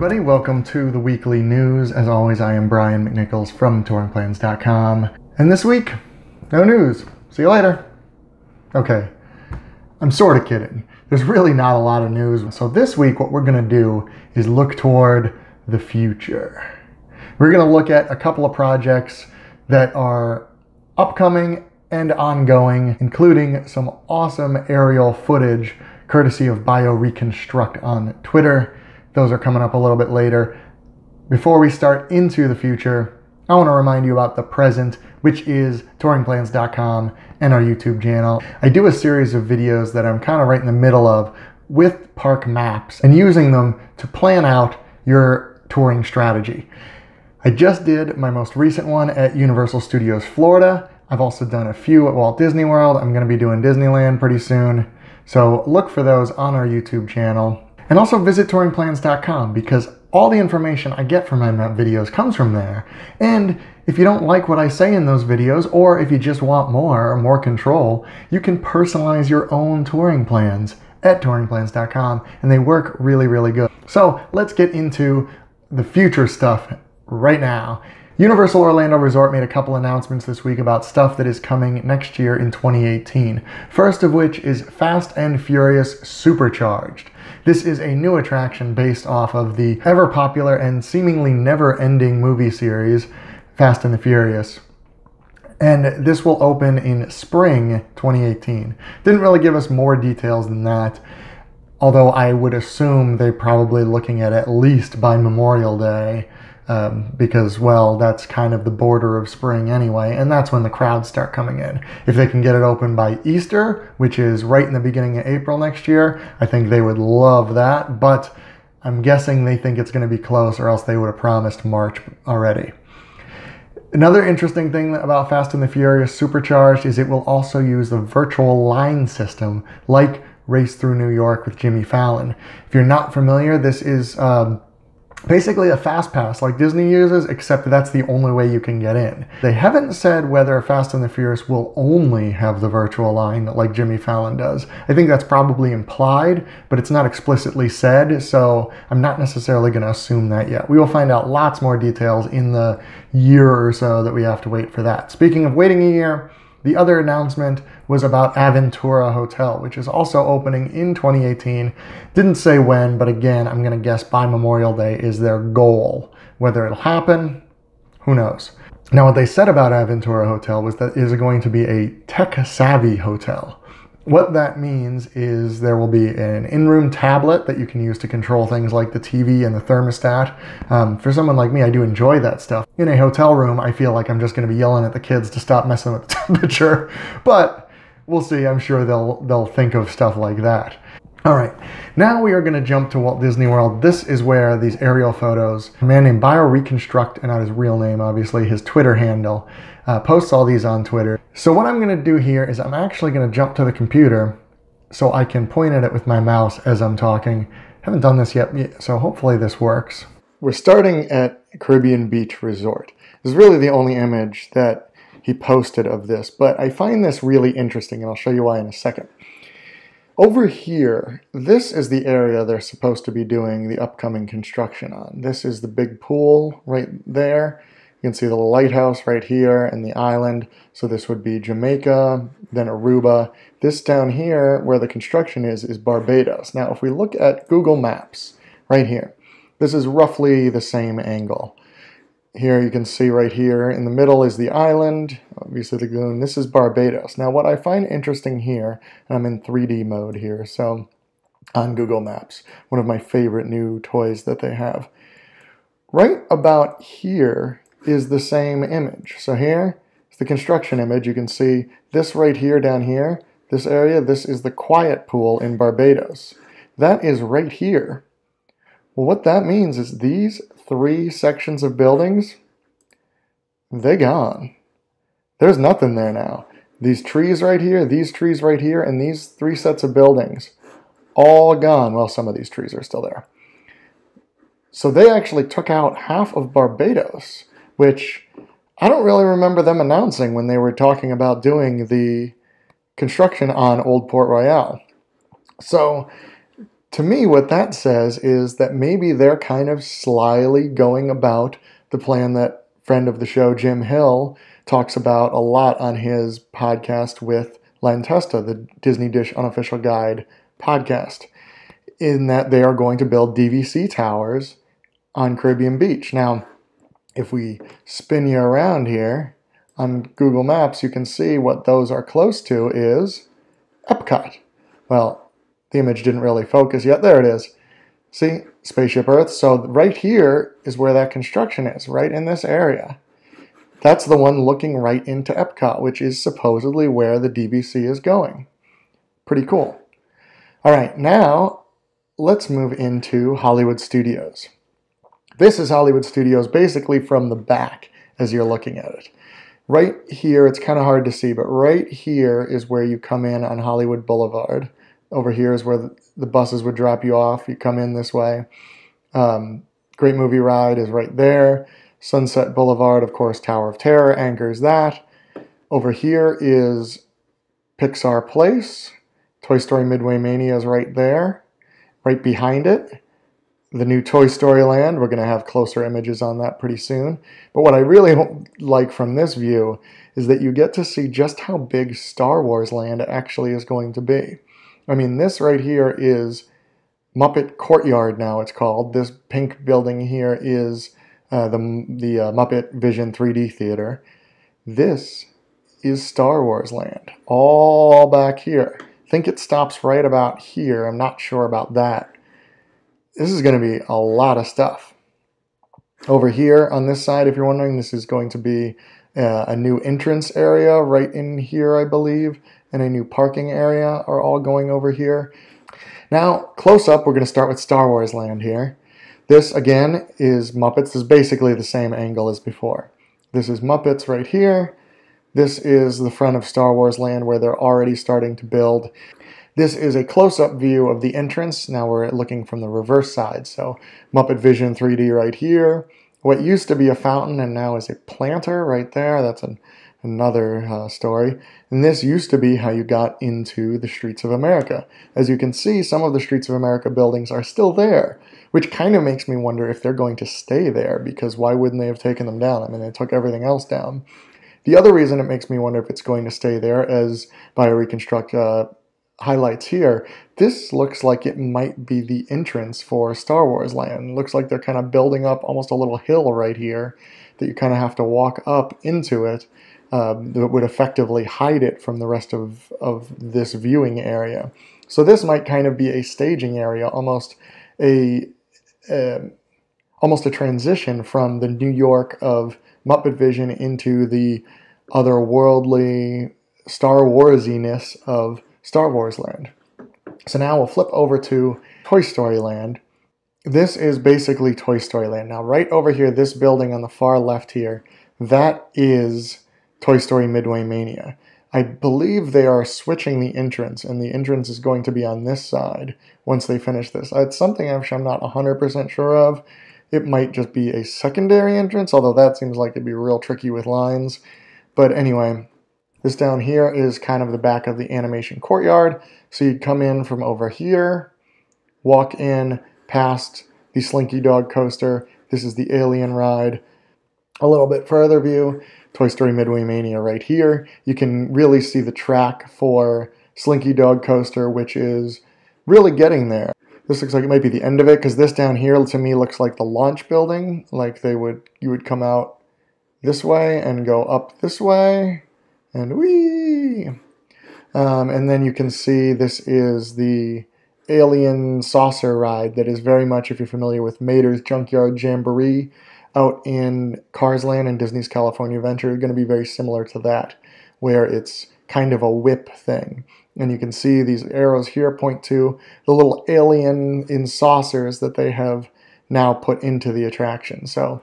everybody, welcome to the weekly news. As always, I am Brian McNichols from touringplans.com. And this week, no news. See you later. Okay, I'm sort of kidding. There's really not a lot of news. So this week, what we're going to do is look toward the future. We're going to look at a couple of projects that are upcoming and ongoing, including some awesome aerial footage courtesy of BioReconstruct on Twitter. Those are coming up a little bit later. Before we start into the future, I want to remind you about the present, which is touringplans.com and our YouTube channel. I do a series of videos that I'm kind of right in the middle of with park maps and using them to plan out your touring strategy. I just did my most recent one at Universal Studios Florida. I've also done a few at Walt Disney World. I'm going to be doing Disneyland pretty soon. So look for those on our YouTube channel. And also visit touringplans.com because all the information I get from my map videos comes from there. And if you don't like what I say in those videos, or if you just want more or more control, you can personalize your own touring plans at touringplans.com, and they work really, really good. So let's get into the future stuff right now. Universal Orlando Resort made a couple announcements this week about stuff that is coming next year in 2018. First of which is Fast and Furious Supercharged. This is a new attraction based off of the ever popular and seemingly never-ending movie series, Fast and the Furious. And this will open in spring 2018. Didn't really give us more details than that, although I would assume they're probably looking at least by Memorial Day, because, well, that's kind of the border of spring anyway, and that's when the crowds start coming in. If they can get it open by Easter, which is right in the beginning of April next year, I think they would love that, but I'm guessing they think it's going to be close, or else they would have promised March already. Another interesting thing about Fast and the Furious Supercharged is it will also use the virtual line system, like Race Through New York with Jimmy Fallon. If you're not familiar, this is basically a fast pass like Disney uses, except that's the only way you can get in. They haven't said whether Fast and the Furious will only have the virtual line like Jimmy Fallon does. I think that's probably implied, but it's not explicitly said, so I'm not necessarily going to assume that yet. We will find out lots more details in the year or so that we have to wait for that. Speaking of waiting a year, the other announcement was about Ventura Hotel, which is also opening in 2018. Didn't say when, but again, I'm going to guess by Memorial Day is their goal. Whether it'll happen, who knows? Now, what they said about Ventura Hotel was that it is going to be a tech-savvy hotel. What that means is there will be an in-room tablet that you can use to control things like the TV and the thermostat. For someone like me, I do enjoy that stuff. In a hotel room, I feel like I'm just going to be yelling at the kids to stop messing with the temperature. But we'll see. I'm sure they'll think of stuff like that. All right, now we are going to jump to Walt Disney World. This is where these aerial photos, a man named BioReconstruct, and not his real name, obviously, his Twitter handle, posts all these on Twitter. So what I'm going to do here is I'm actually going to jump to the computer so I can point at it with my mouse as I'm talking. Haven't done this yet, so hopefully this works. We're starting at Caribbean Beach Resort. This is really the only image that he posted of this, but I find this really interesting, and I'll show you why in a second. Over here, this is the area they're supposed to be doing the upcoming construction on. This is the big pool right there. You can see the lighthouse right here and the island. So this would be Jamaica, then Aruba. This down here where the construction is Barbados. Now, if we look at Google Maps right here, this is roughly the same angle. Here you can see right here in the middle is the island, obviously the lagoon. This is Barbados. Now what I find interesting here, and I'm in 3D mode here, so on Google Maps, one of my favorite new toys that they have. Right about here is the same image. So here is the construction image. You can see this right here down here, this area, this is the quiet pool in Barbados. That is right here. Well, what that means is these 3 sections of buildings, they gone. There's nothing there now. These trees right here, these trees right here, and these 3 sets of buildings, all gone. Well, some of these trees are still there. So they actually took out half of Barbados, which I don't really remember them announcing when they were talking about doing the construction on Old Port Royal. So To me, what that says is that maybe they're kind of slyly going about the plan that friend of the show, Jim Hill, talks about a lot on his podcast with Len Testa, the Disney Dish Unofficial Guide podcast, in that they are going to build DVC towers on Caribbean Beach. Now, if we spin you around here on Google Maps, you can see what those are close to is Epcot. Well, the image didn't really focus yet. There it is. See? Spaceship Earth. So right here is where that construction is, right in this area. That's the one looking right into Epcot, which is supposedly where the DVC is going. Pretty cool. All right, now let's move into Hollywood Studios. This is Hollywood Studios basically from the back as you're looking at it. Right here, it's kind of hard to see, but right here is where you come in on Hollywood Boulevard. Over here is where the buses would drop you off. You come in this way. Great Movie Ride is right there. Sunset Boulevard, of course, Tower of Terror anchors that. Over here is Pixar Place. Toy Story Midway Mania is right there. Right behind it, the new Toy Story Land. We're going to have closer images on that pretty soon. But what I really like from this view is that you get to see just how big Star Wars Land actually is going to be. I mean, this right here is Muppet Courtyard now it's called. This pink building here is the Muppet Vision 3D Theater. This is Star Wars Land, all back here. I think it stops right about here. I'm not sure about that. This is going to be a lot of stuff. Over here on this side, if you're wondering, this is going to be a new entrance area right in here, I believe, and a new parking area are all going over here. Now, close up, we're going to start with Star Wars Land here. This, again, is Muppets. This is basically the same angle as before. This is Muppets right here. This is the front of Star Wars Land where they're already starting to build. This is a close-up view of the entrance. Now we're looking from the reverse side. So Muppet Vision 3D right here. What used to be a fountain and now is a planter right there. That's another story. And this used to be how you got into the Streets of America. As you can see, some of the Streets of America buildings are still there, which kind of makes me wonder if they're going to stay there, because why wouldn't they have taken them down? I mean, they took everything else down. The other reason it makes me wonder if it's going to stay there, as BioReconstruct highlights here, this looks like it might be the entrance for Star Wars Land. It looks like they're kind of building up almost a little hill right here that you kind of have to walk up into it. That would effectively hide it from the rest of this viewing area. So this might kind of be a staging area, almost a transition from the New York of Muppet Vision into the otherworldly Star Warsiness of Star Wars Land. So now we'll flip over to Toy Story Land. This is basically Toy Story Land. Now right over here, this building on the far left here, that is Toy Story Midway Mania. I believe they are switching the entrance, and the entrance is going to be on this side once they finish this. It's something actually I'm not 100% sure of. It might just be a secondary entrance, although that seems like it'd be real tricky with lines. But anyway, this down here is kind of the back of the animation courtyard. So you'd come in from over here, walk in past the Slinky Dog coaster. This is the Alien ride. A little bit further view, Toy Story Midway Mania right here. You can really see the track for Slinky Dog Coaster, which is really getting there. This looks like it might be the end of it, because this down here to me looks like the launch building. Like you would come out this way and go up this way, and whee! And then you can see this is the Alien Saucer ride that is very much, if you're familiar with Mater's Junkyard Jamboree, out in Cars Land and Disney's California Adventure, going to be very similar to that, where it's kind of a whip thing. And you can see these arrows here point to the little alien in saucers that they have now put into the attraction. So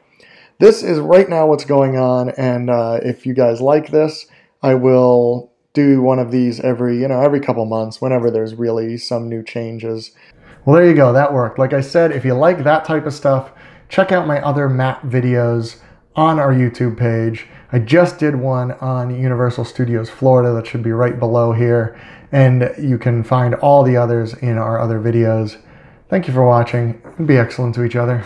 this is right now what's going on, and if you guys like this, I will do one of these every couple months whenever there's really some new changes. Well, there you go. That worked. Like I said, if you like that type of stuff, check out my other map videos on our YouTube page. I just did one on Universal Studios Florida that should be right below here, and you can find all the others in our other videos. Thank you for watching, and be excellent to each other.